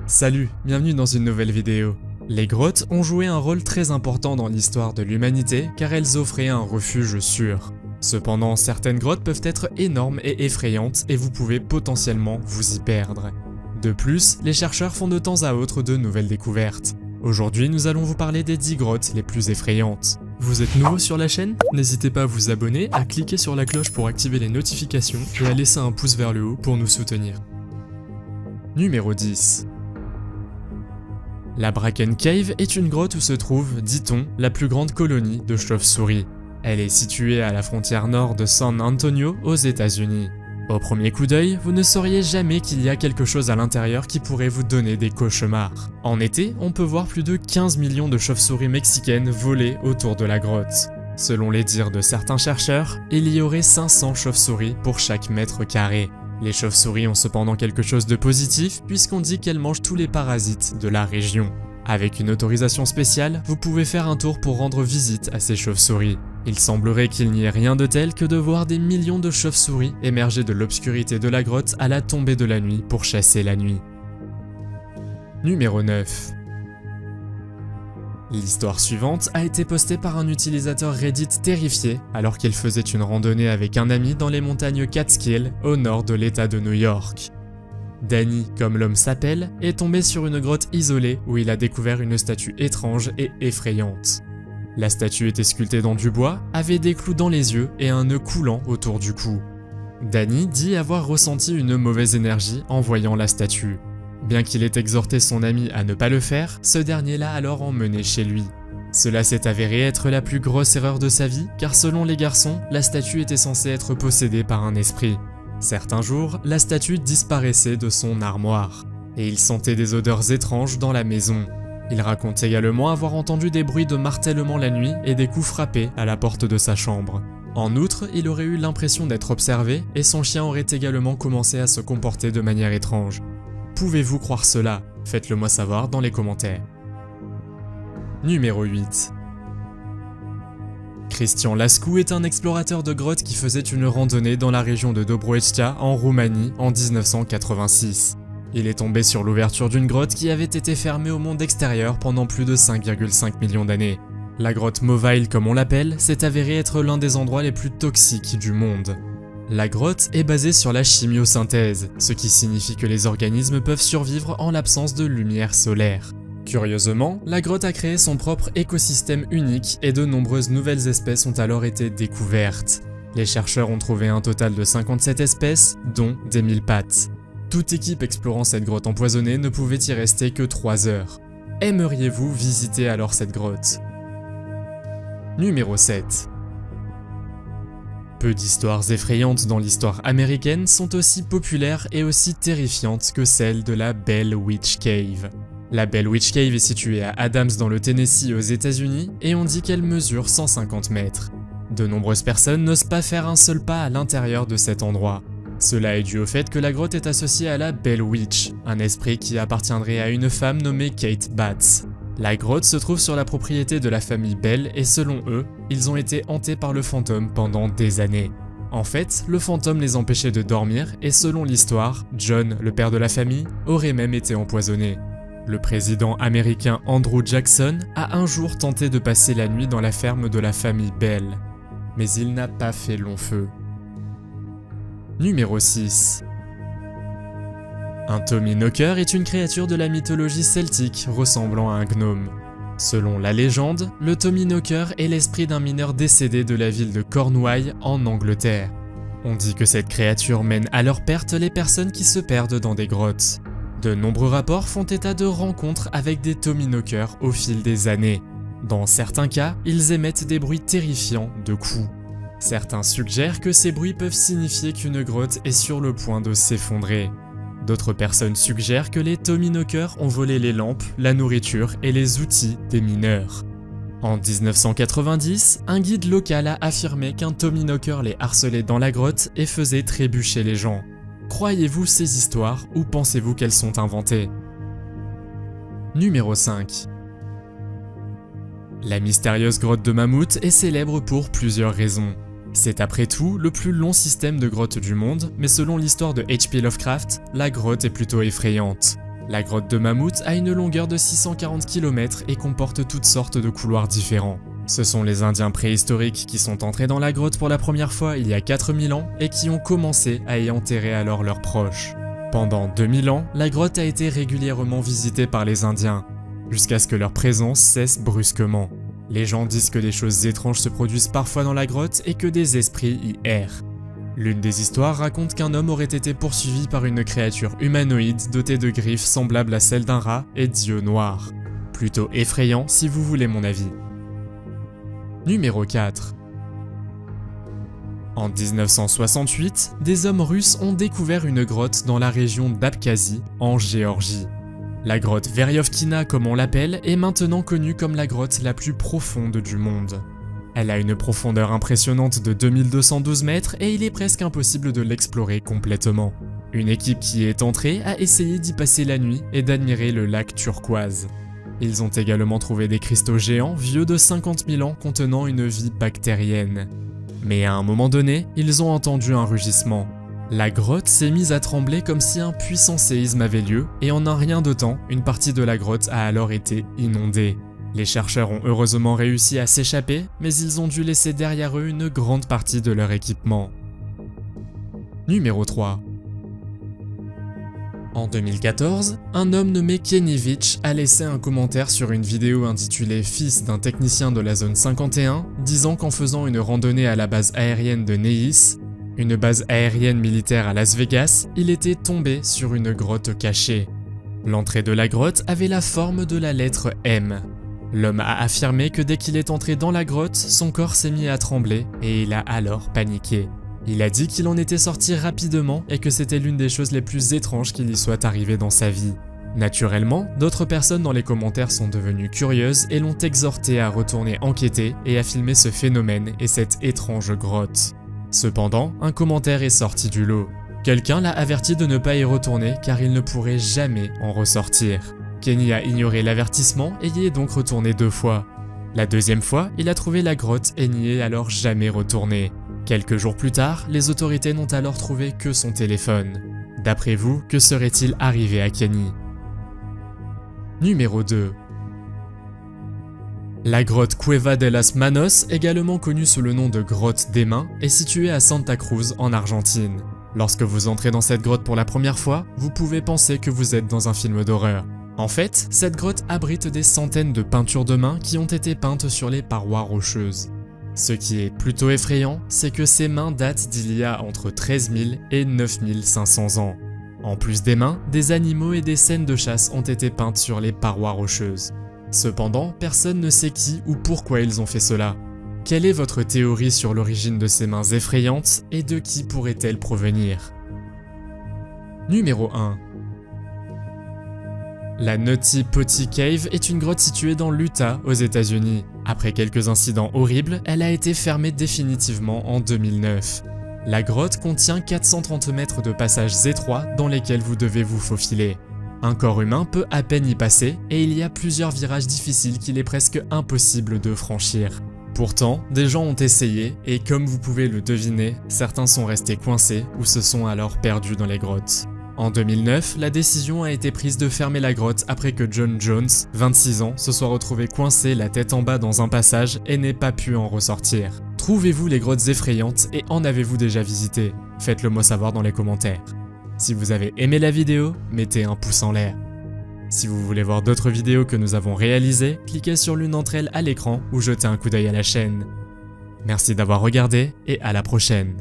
Salut, bienvenue dans une nouvelle vidéo. Les grottes ont joué un rôle très important dans l'histoire de l'humanité car elles offraient un refuge sûr. Cependant, certaines grottes peuvent être énormes et effrayantes et vous pouvez potentiellement vous y perdre. De plus, les chercheurs font de temps à autre de nouvelles découvertes. Aujourd'hui, nous allons vous parler des 10 grottes les plus effrayantes. Vous êtes nouveau sur la chaîne? N'hésitez pas à vous abonner, à cliquer sur la cloche pour activer les notifications et à laisser un pouce vers le haut pour nous soutenir. Numéro 10. La Bracken Cave est une grotte où se trouve, dit-on, la plus grande colonie de chauves-souris. Elle est située à la frontière nord de San Antonio aux États-Unis. Au premier coup d'œil, vous ne sauriez jamais qu'il y a quelque chose à l'intérieur qui pourrait vous donner des cauchemars. En été, on peut voir plus de 15 millions de chauves-souris mexicaines voler autour de la grotte. Selon les dires de certains chercheurs, il y aurait 500 chauves-souris pour chaque mètre carré. Les chauves-souris ont cependant quelque chose de positif puisqu'on dit qu'elles mangent tous les parasites de la région. Avec une autorisation spéciale, vous pouvez faire un tour pour rendre visite à ces chauves-souris. Il semblerait qu'il n'y ait rien de tel que de voir des millions de chauves-souris émerger de l'obscurité de la grotte à la tombée de la nuit pour chasser la nuit. Numéro 9. L'histoire suivante a été postée par un utilisateur Reddit terrifié alors qu'il faisait une randonnée avec un ami dans les montagnes Catskill au nord de l'état de New York. Danny, comme l'homme s'appelle, est tombé sur une grotte isolée où il a découvert une statue étrange et effrayante. La statue était sculptée dans du bois, avait des clous dans les yeux et un nœud coulant autour du cou. Danny dit avoir ressenti une mauvaise énergie en voyant la statue. Bien qu'il ait exhorté son ami à ne pas le faire, ce dernier l'a alors emmené chez lui. Cela s'est avéré être la plus grosse erreur de sa vie, car selon les garçons, la statue était censée être possédée par un esprit. Certains jours, la statue disparaissait de son armoire, et il sentait des odeurs étranges dans la maison. Il raconte également avoir entendu des bruits de martèlement la nuit et des coups frappés à la porte de sa chambre. En outre, il aurait eu l'impression d'être observé, et son chien aurait également commencé à se comporter de manière étrange. Pouvez-vous croire cela? Faites-le moi savoir dans les commentaires. Numéro 8. Cristian Lascu est un explorateur de grottes qui faisait une randonnée dans la région de Dobroești en Roumanie en 1986. Il est tombé sur l'ouverture d'une grotte qui avait été fermée au monde extérieur pendant plus de 5,5 millions d'années. La grotte Movile, comme on l'appelle, s'est avérée être l'un des endroits les plus toxiques du monde. La grotte est basée sur la chimiosynthèse, ce qui signifie que les organismes peuvent survivre en l'absence de lumière solaire. Curieusement, la grotte a créé son propre écosystème unique et de nombreuses nouvelles espèces ont alors été découvertes. Les chercheurs ont trouvé un total de 57 espèces, dont des mille-pattes. Toute équipe explorant cette grotte empoisonnée ne pouvait y rester que 3 heures. Aimeriez-vous visiter alors cette grotte? Numéro 7. Peu d'histoires effrayantes dans l'histoire américaine sont aussi populaires et aussi terrifiantes que celle de la Bell Witch Cave. La Bell Witch Cave est située à Adams dans le Tennessee aux États-Unis et on dit qu'elle mesure 150 mètres. De nombreuses personnes n'osent pas faire un seul pas à l'intérieur de cet endroit. Cela est dû au fait que la grotte est associée à la Bell Witch, un esprit qui appartiendrait à une femme nommée Kate Batts. La grotte se trouve sur la propriété de la famille Bell et selon eux, ils ont été hantés par le fantôme pendant des années. En fait, le fantôme les empêchait de dormir et selon l'histoire, John, le père de la famille, aurait même été empoisonné. Le président américain Andrew Jackson a un jour tenté de passer la nuit dans la ferme de la famille Bell, mais il n'a pas fait long feu. Numéro 6. Un Tommyknocker est une créature de la mythologie celtique ressemblant à un gnome. Selon la légende, le Tommyknocker est l'esprit d'un mineur décédé de la ville de Cornouailles en Angleterre. On dit que cette créature mène à leur perte les personnes qui se perdent dans des grottes. De nombreux rapports font état de rencontres avec des Tommyknockers au fil des années. Dans certains cas, ils émettent des bruits terrifiants de coups. Certains suggèrent que ces bruits peuvent signifier qu'une grotte est sur le point de s'effondrer. D'autres personnes suggèrent que les Tommyknockers ont volé les lampes, la nourriture et les outils des mineurs. En 1990, un guide local a affirmé qu'un Tommyknocker les harcelait dans la grotte et faisait trébucher les gens. Croyez-vous ces histoires ou pensez-vous qu'elles sont inventées? Numéro 5. La mystérieuse grotte de Mammouth est célèbre pour plusieurs raisons. C'est après tout le plus long système de grottes du monde, mais selon l'histoire de H.P. Lovecraft, la grotte est plutôt effrayante. La grotte de Mammouth a une longueur de 640 km et comporte toutes sortes de couloirs différents. Ce sont les Indiens préhistoriques qui sont entrés dans la grotte pour la première fois il y a 4000 ans et qui ont commencé à y enterrer alors leurs proches. Pendant 2000 ans, la grotte a été régulièrement visitée par les Indiens, jusqu'à ce que leur présence cesse brusquement. Les gens disent que des choses étranges se produisent parfois dans la grotte et que des esprits y errent. L'une des histoires raconte qu'un homme aurait été poursuivi par une créature humanoïde dotée de griffes semblables à celles d'un rat et d'yeux noirs. Plutôt effrayant si vous voulez mon avis. Numéro 4. En 1968, des hommes russes ont découvert une grotte dans la région d'Abkhazie, en Géorgie. La grotte Veryovkina, comme on l'appelle, est maintenant connue comme la grotte la plus profonde du monde. Elle a une profondeur impressionnante de 2212 mètres et il est presque impossible de l'explorer complètement. Une équipe qui y est entrée a essayé d'y passer la nuit et d'admirer le lac turquoise. Ils ont également trouvé des cristaux géants vieux de 50 000 ans contenant une vie bactérienne. Mais à un moment donné, ils ont entendu un rugissement. La grotte s'est mise à trembler comme si un puissant séisme avait lieu, et en un rien de temps, une partie de la grotte a alors été inondée. Les chercheurs ont heureusement réussi à s'échapper, mais ils ont dû laisser derrière eux une grande partie de leur équipement. Numéro 3. En 2014, un homme nommé Kenevich a laissé un commentaire sur une vidéo intitulée « Fils d'un technicien de la zone 51 » disant qu'en faisant une randonnée à la base aérienne de Neis, une base aérienne militaire à Las Vegas, il était tombé sur une grotte cachée. L'entrée de la grotte avait la forme de la lettre M. L'homme a affirmé que dès qu'il est entré dans la grotte, son corps s'est mis à trembler et il a alors paniqué. Il a dit qu'il en était sorti rapidement et que c'était l'une des choses les plus étranges qui lui soit arrivée dans sa vie. Naturellement, d'autres personnes dans les commentaires sont devenues curieuses et l'ont exhorté à retourner enquêter et à filmer ce phénomène et cette étrange grotte. Cependant, un commentaire est sorti du lot. Quelqu'un l'a averti de ne pas y retourner car il ne pourrait jamais en ressortir. Kenny a ignoré l'avertissement et y est donc retourné 2 fois. La deuxième fois, il a trouvé la grotte et n'y est alors jamais retourné. Quelques jours plus tard, les autorités n'ont alors trouvé que son téléphone. D'après vous, que serait-il arrivé à Kenny? Numéro 2. La grotte Cueva de las Manos, également connue sous le nom de grotte des mains, est située à Santa Cruz en Argentine. Lorsque vous entrez dans cette grotte pour la première fois, vous pouvez penser que vous êtes dans un film d'horreur. En fait, cette grotte abrite des centaines de peintures de mains qui ont été peintes sur les parois rocheuses. Ce qui est plutôt effrayant, c'est que ces mains datent d'il y a entre 13 000 et 9 500 ans. En plus des mains, des animaux et des scènes de chasse ont été peintes sur les parois rocheuses. Cependant, personne ne sait qui ou pourquoi ils ont fait cela. Quelle est votre théorie sur l'origine de ces mains effrayantes et de qui pourraient-elles provenir? Numéro 1. La Nutty Potty Cave est une grotte située dans l'Utah, aux États-Unis. Après quelques incidents horribles, elle a été fermée définitivement en 2009. La grotte contient 430 mètres de passages étroits dans lesquels vous devez vous faufiler. Un corps humain peut à peine y passer et il y a plusieurs virages difficiles qu'il est presque impossible de franchir. Pourtant, des gens ont essayé et comme vous pouvez le deviner, certains sont restés coincés ou se sont alors perdus dans les grottes. En 2009, la décision a été prise de fermer la grotte après que John Jones, 26 ans, se soit retrouvé coincé la tête en bas dans un passage et n'ait pas pu en ressortir. Trouvez-vous les grottes effrayantes et en avez-vous déjà visité? Faites-le moi savoir dans les commentaires. Si vous avez aimé la vidéo, mettez un pouce en l'air. Si vous voulez voir d'autres vidéos que nous avons réalisées, cliquez sur l'une d'entre elles à l'écran ou jetez un coup d'œil à la chaîne. Merci d'avoir regardé et à la prochaine.